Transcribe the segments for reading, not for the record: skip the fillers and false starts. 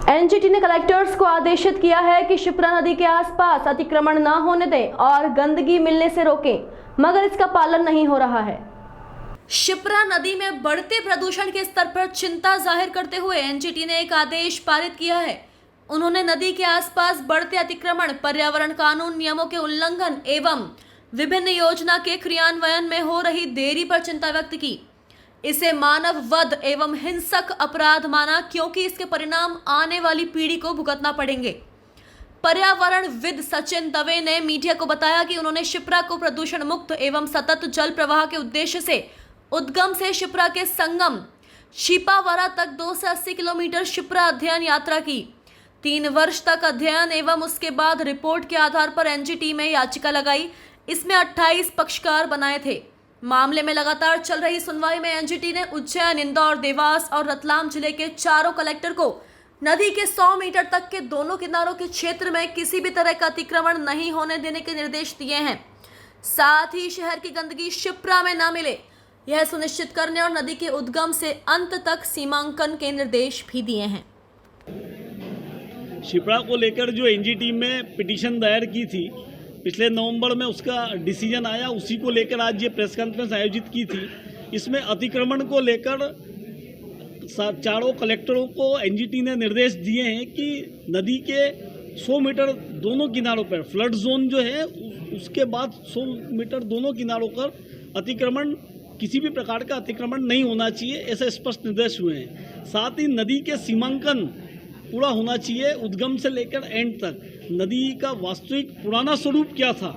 NGT ने collectors को आदेशित किया है कि शिप्रा नदी के आसपास अतिक्रमण न होने दें और गंदगी मिलने से रोकें, मगर इसका पालन नहीं हो रहा है। शिप्रा नदी में बढ़ते प्रदूषण के स्तर पर चिंता जाहिर करते हुए एनजीटी ने एक आदेश पारित किया है। उन्होंने नदी के आसपास बढ़ते अतिक्रमण, पर्यावरण कानून नियमों के उल्लंघन एवं विभिन्न योजना के क्रियान्वयन में हो रही देरी पर चिंता व्यक्त की। इसे मानव वध एवं हिंसक अपराध माना, क्योंकि इसके परिणाम आने वाली पीढ़ी को भुगतना पड़ेंगे। पर्यावरणविद सचिन दवे ने मीडिया को बताया कि उन्होंने शिप्रा को प्रदूषण मुक्त एवं सतत जल प्रवाह के उद्देश्य से उद्गम से शिप्रा के संगम छिपावरा तक 2 से 80 किलोमीटर शिप्रा अध्ययन यात्रा की। 3 वर्ष तक अध्ययन एवं उसके बाद रिपोर्ट के आधार पर एनजीटी में याचिका लगाई। इसमें 28 पक्षकार बनाए थे। मामले में लगातार चल रही सुनवाई में एनजीटी ने उज्जैन, इंदौर, देवास और रतलाम जिले के 4 कलेक्टर को नदी के 100 मीटर तक के दोनों किनारों के क्षेत्र में किसी भी तरह का अतिक्रमण नहीं होने देने के निर्देश दिए हैं। साथ ही शहर की गंदगी शिप्रा में न मिले, यह सुनिश्चित करने और नदी के उद्गम से अंत तक सीमांकन के निर्देश भी दिए हैं। शिप्रा को लेकर जो एनजीटी में पिटीशन दायर की थी, पिछले नवंबर में उसका डिसीजन आया, उसी को लेकर आज ये प्रेस कॉन्फ्रेंस आयोजित की थी। इसमें अतिक्रमण को लेकर 4 कलेक्टरों को एनजीटी ने निर्देश दिए हैं कि नदी के 100 मीटर दोनों किनारों पर फ्लड जोन जो है उसके बाद 100 मीटर दोनों किनारों पर अतिक्रमण, किसी भी प्रकार का अतिक्रमण नहीं होना चाहिए, ऐसे स्पष्ट निर्देश हुए हैं। साथ ही नदी के सीमांकन पूरा होना चाहिए, उद्गम से लेकर एंड तक। नदी का वास्तविक पुराना स्वरूप क्या था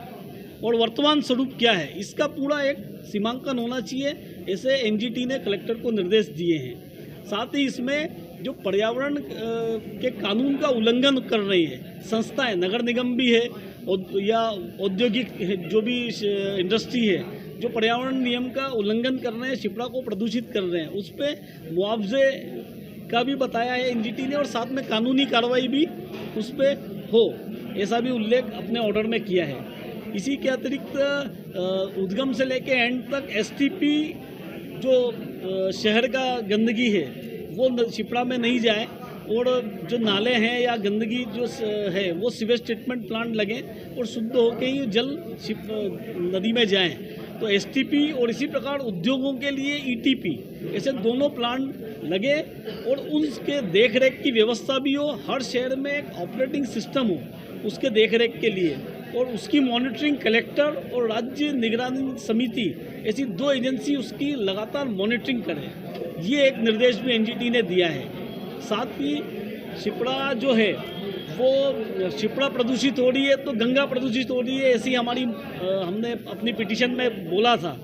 और वर्तमान स्वरूप क्या है, इसका पूरा एक सीमांकन होना चाहिए, ऐसे एनजीटी ने कलेक्टर को निर्देश दिए हैं। साथ ही इसमें जो पर्यावरण के कानून का उल्लंघन कर रही है संस्थाएं, नगर निगम भी है या औद्योगिक जो भी इंडस्ट्री है, जो पर्यावरण नियम का उल्लंघन कर रहे हैं, शिप्रा को प्रदूषित कर रहे हैं, उस पर मुआवजे का भी बताया है एनजीटी ने, और साथ में कानूनी कार्रवाई भी उस पर हो, ऐसा भी उल्लेख अपने ऑर्डर में किया है। इसी के अतिरिक्त उद्गम से लेके एंड तक एसटीपी जो शहर का गंदगी है वो शिप्रा में नहीं जाए, और जो नाले हैं या गंदगी जो है वो सीवेज ट्रीटमेंट प्लांट लगे और शुद्ध होकर ही जल नदी में जाएं। तो एसटीपी और इसी प्रकार उद्योगों के लिए ईटीपी, ऐसे दोनों प्लांट लगे और उसके देखरेख की व्यवस्था भी हो। हर शहर में एक ऑपरेटिंग सिस्टम हो उसके देखरेख के लिए, और उसकी मॉनिटरिंग कलेक्टर और राज्य निगरानी समिति, ऐसी 2 एजेंसी उसकी लगातार मॉनिटरिंग करें। ये एक निर्देश भी एनजीटी ने दिया है। साथ ही शिप्रा जो है वो शिप्रा प्रदूषित हो रही है तो गंगा प्रदूषित हो रही है, ऐसी हमने अपनी पिटीशन में बोला था।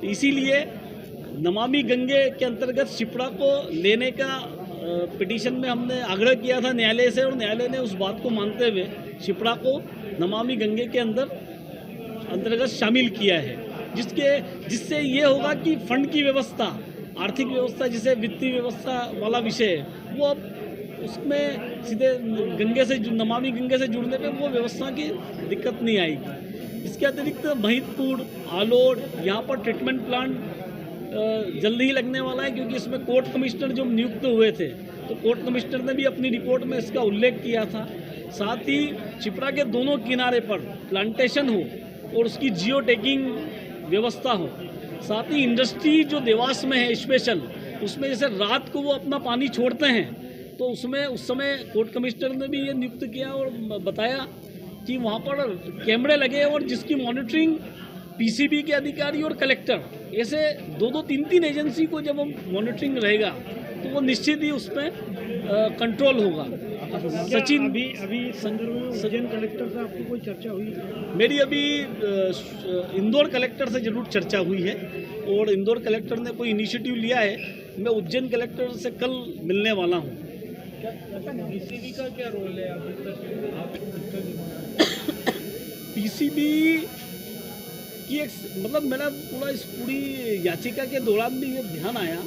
इसीलिए नमामि गंगे के अंतर्गत शिप्रा को लेने का पिटीशन में हमने आग्रह किया था न्यायालय से, और न्यायालय ने उस बात को मानते हुए शिप्रा को नमामि गंगे के अंतर्गत शामिल किया है, जिससे ये होगा कि फंड की व्यवस्था, आर्थिक व्यवस्था, जिसे वित्तीय व्यवस्था वाला विषय है, वो अब उसमें सीधे गंगे से, नमामि गंगे से जुड़ने पे वो व्यवस्था की दिक्कत नहीं आएगी। इसके अतिरिक्त महिदपुर, आलोड़, यहाँ पर ट्रीटमेंट प्लांट जल्दी ही लगने वाला है, क्योंकि इसमें कोर्ट कमिश्नर जो नियुक्त हुए थे, तो कोर्ट कमिश्नर ने भी अपनी रिपोर्ट में इसका उल्लेख किया था। साथ ही शिप्रा के दोनों किनारे पर प्लांटेशन हो और उसकी जियो टैगिंग व्यवस्था हो। साथ ही इंडस्ट्री जो देवास में है स्पेशल, उसमें जैसे रात को वो अपना पानी छोड़ते हैं, तो उसमें उस समय कोर्ट कमिश्नर ने भी ये नियुक्त किया और बताया कि वहाँ पर कैमरे लगे, और जिसकी मॉनिटरिंग पीसीबी के अधिकारी और कलेक्टर, ऐसे 2-2, 3-3 एजेंसी को जब हम मॉनिटरिंग रहेगा तो वो निश्चित ही उस पर कंट्रोल होगा। सचिन, अभी संदर्भ में उज्जैन कलेक्टर से आपको कोई चर्चा हुई? मेरी अभी इंदौर कलेक्टर से जरूर चर्चा हुई है, और इंदौर कलेक्टर ने कोई इनिशिएटिव लिया है। मैं उज्जैन कलेक्टर से कल मिलने वाला हूँ। पीसीबी का क्या रोल है अभी तक? पीसीबी की एक, मतलब मेरा पूरी याचिका के दौरान भी ये ध्यान आया